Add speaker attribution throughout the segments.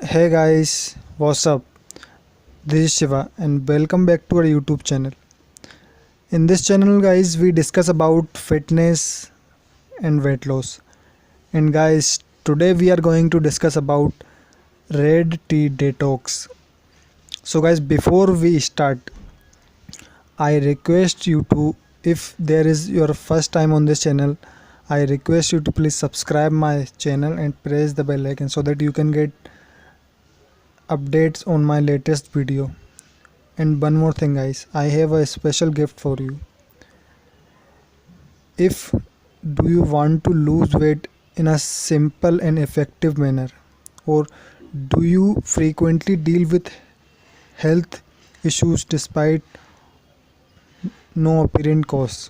Speaker 1: Hey guys, what's up? This is Shiva and welcome back to our YouTube channel. In this channel guys, we discuss about fitness and weight loss. And guys, today we are going to discuss about red tea detox. So guys, before we start, I request you to, if there is your first time on this channel, I request you to please subscribe my channel and press the bell icon so that you can get updates on my latest video. And one more thing guys, I have a special gift for you. If do you want to lose weight in a simple and effective manner, or do you frequently deal with health issues despite no apparent cause?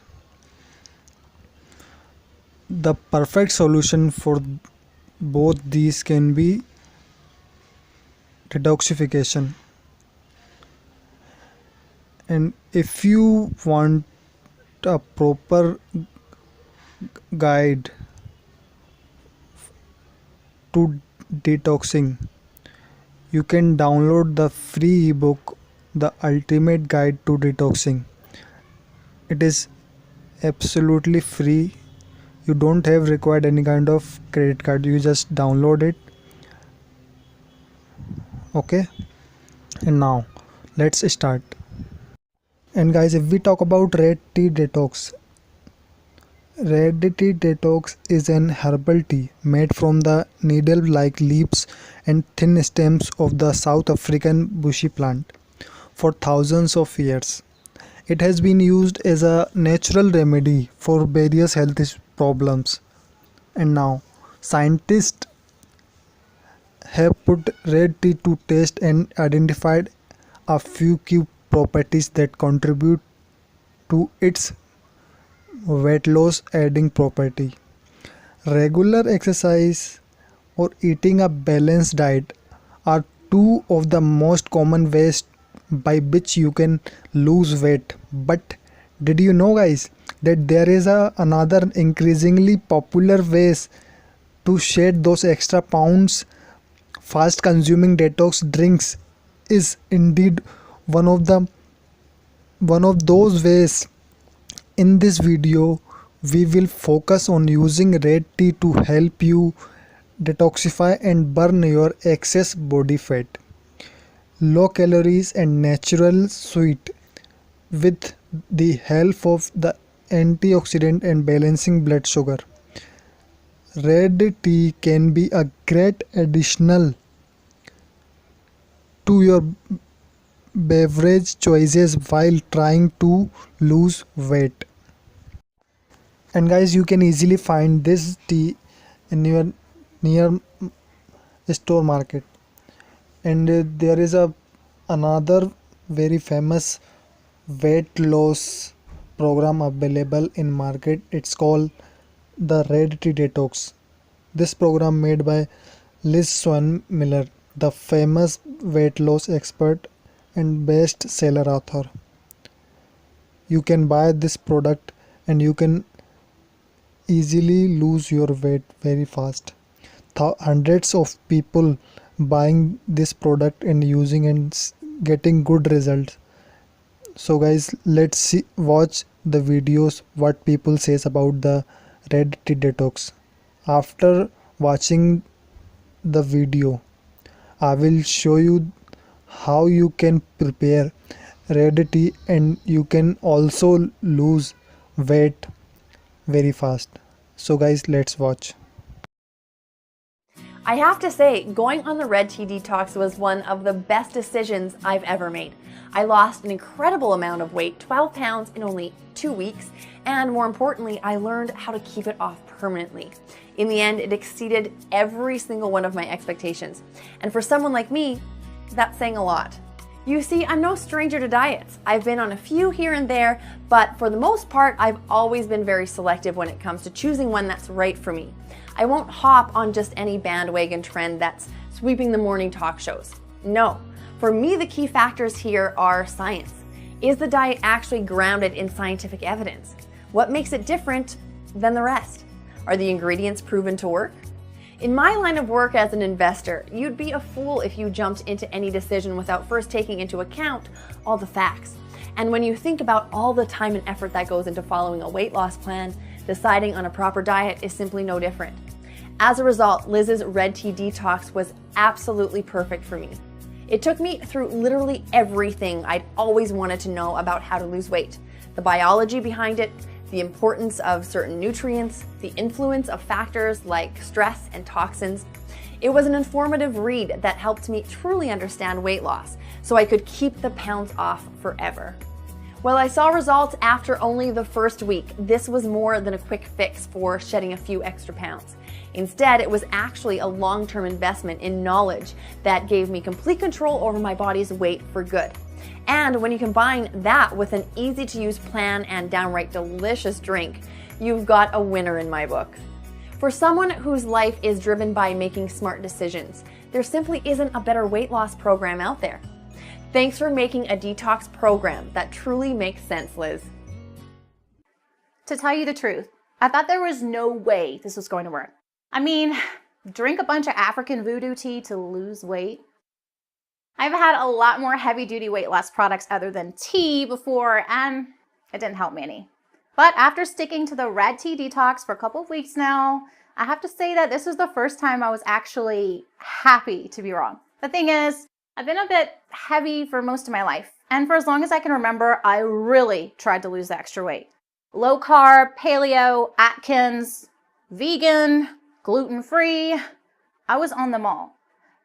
Speaker 1: The perfect solution for both these can be detoxification. And if you want a proper guide to detoxing, you can download the free ebook The Ultimate Guide to Detoxing. It is absolutely free. You don't have required any kind of credit card. You just download it. Okay? And now let's start. And guys, if we talk about red tea detox is an herbal tea made from the needle-like leaves and thin stems of the South African bushy plant for thousands of years. It has been used as a natural remedy for various health problems. And now, scientists have put red tea to test and identified a few key properties that contribute to its weight loss adding property. Regular exercise or eating a balanced diet are two of the most common ways by which you can lose weight. But did you know guys that there is another increasingly popular ways to shed those extra pounds? Fast consuming detox drinks is indeed one of those ways. In this video, we will focus on using red tea to help you detoxify and burn your excess body fat. Low calories and natural sweet with the help of the antioxidant and balancing blood sugar. Red tea can be a great additional to your beverage choices while trying to lose weight. And guys, you can easily find this tea in your near store market. And there is another very famous weight loss program available in market. It's called the red tea detox. This program made by Liz Swan Miller, the famous weight loss expert and best seller author. You can buy this product and you can easily lose your weight very fast. Hundreds of people buying this product and using and getting good results. So guys, let's watch the videos what people says about the red tea detox. After watching the video, I will show you how you can prepare red tea and you can also lose weight very fast. So guys, let's watch.
Speaker 2: I have to say, going on the red tea detox was one of the best decisions I've ever made. I lost an incredible amount of weight, 12 pounds in only 2 weeks, and more importantly, I learned how to keep it off permanently. In the end, it exceeded every single one of my expectations. And for someone like me, that's saying a lot. You see, I'm no stranger to diets. I've been on a few here and there, but for the most part, I've always been very selective when it comes to choosing one that's right for me. I won't hop on just any bandwagon trend that's sweeping the morning talk shows. No, for me, the key factors here are science. Is the diet actually grounded in scientific evidence? What makes it different than the rest? Are the ingredients proven to work? In my line of work as an investor, you'd be a fool if you jumped into any decision without first taking into account all the facts. And when you think about all the time and effort that goes into following a weight loss plan, deciding on a proper diet is simply no different. As a result, Liz's red tea detox was absolutely perfect for me. It took me through literally everything I'd always wanted to know about how to lose weight: the biology behind it, the importance of certain nutrients, the influence of factors like stress and toxins. It was an informative read that helped me truly understand weight loss so I could keep the pounds off forever. While I saw results after only the first week, this was more than a quick fix for shedding a few extra pounds. Instead, it was actually a long-term investment in knowledge that gave me complete control over my body's weight for good. And when you combine that with an easy-to-use plan and downright delicious drink, you've got a winner in my book. For someone whose life is driven by making smart decisions, there simply isn't a better weight loss program out there. Thanks for making a detox program that truly makes sense, Liz.
Speaker 3: To tell you the truth, I thought there was no way this was going to work. I mean, drink a bunch of African voodoo tea to lose weight? I've had a lot more heavy-duty weight loss products other than tea before, and it didn't help me any. But after sticking to the red tea detox for a couple of weeks now, I have to say that this was the first time I was actually happy to be wrong. The thing is, I've been a bit heavy for most of my life, and for as long as I can remember, I really tried to lose the extra weight. Low carb, paleo, Atkins, vegan, gluten-free, I was on them all.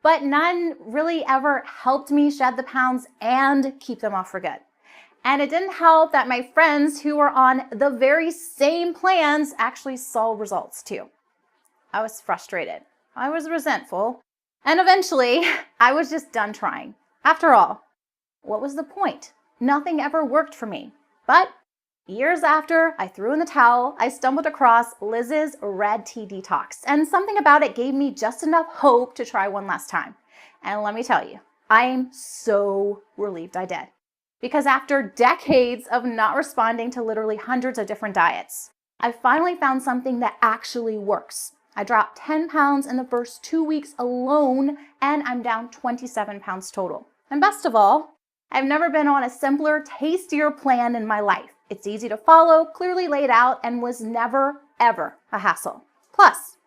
Speaker 3: But none really ever helped me shed the pounds and keep them off for good. And it didn't help that my friends who were on the very same plans actually saw results too. I was frustrated. I was resentful. And eventually, I was just done trying. After all, what was the point? Nothing ever worked for me. But years after I threw in the towel, I stumbled across Liz's red tea detox, and something about it gave me just enough hope to try one last time. And let me tell you, I am so relieved I did. Because after decades of not responding to literally hundreds of different diets, I finally found something that actually works. I dropped 10 pounds in the first 2 weeks alone, and I'm down 27 pounds total. And best of all, I've never been on a simpler, tastier plan in my life. It's easy to follow, clearly laid out, and was never, ever a hassle. Plus,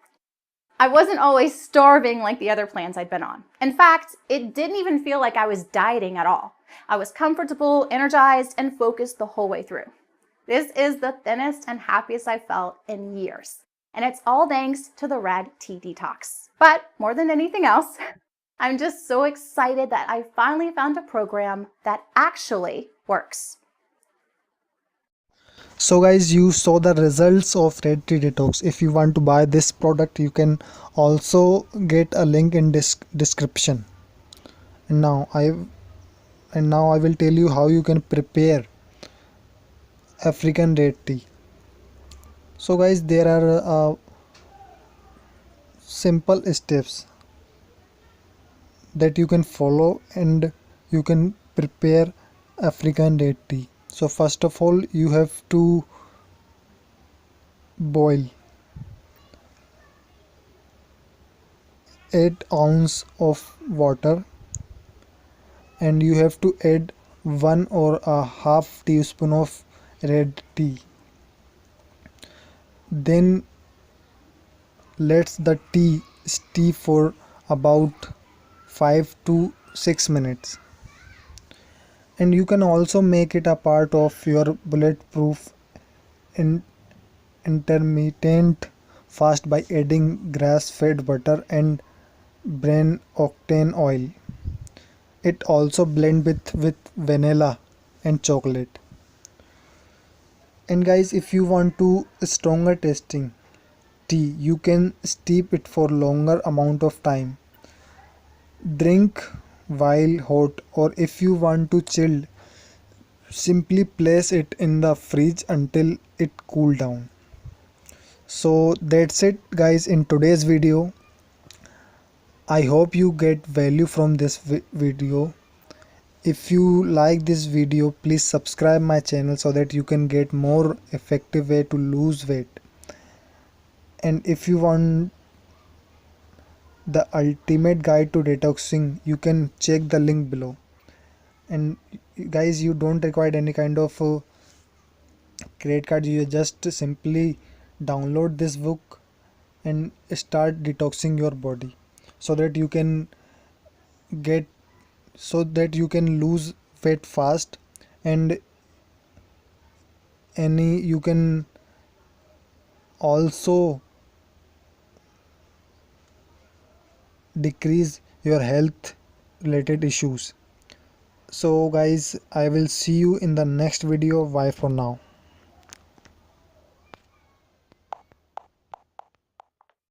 Speaker 3: I wasn't always starving like the other plans I'd been on. In fact, it didn't even feel like I was dieting at all. I was comfortable, energized, and focused the whole way through. This is the thinnest and happiest I've felt in years. And it's all thanks to the red tea detox. But more than anything else, I'm just so excited that I finally found a program that actually works.
Speaker 1: So guys, you saw the results of red tea detox. If you want to buy this product, you can also get a link in description. And now I will tell you how you can prepare African red tea. So guys, there are simple steps that you can follow and you can prepare African red tea. So first of all, you have to boil 8 ounces of water, and you have to add 1 or a half teaspoon of red tea. Then let the tea steep for about 5 to 6 minutes. And you can also make it a part of your bulletproof intermittent fast by adding grass-fed butter and brain octane oil. It also blend with vanilla and chocolate. And guys, if you want to stronger tasting tea, you can steep it for longer amount of time. Drink while hot, or if you want to chill, simply place it in the fridge until it cool down. So that's it guys in today's video. I hope you get value from this video. If you like this video, please subscribe my channel so that you can get more effective way to lose weight. And if you want the ultimate guide to detoxing, you can check the link below. And guys, you don't require any kind of credit card. You just simply download this book and start detoxing your body, so that you can get so that you can lose weight fast, and any you can also decrease your health related issues. So guys, I will see you in the next video. Bye for now.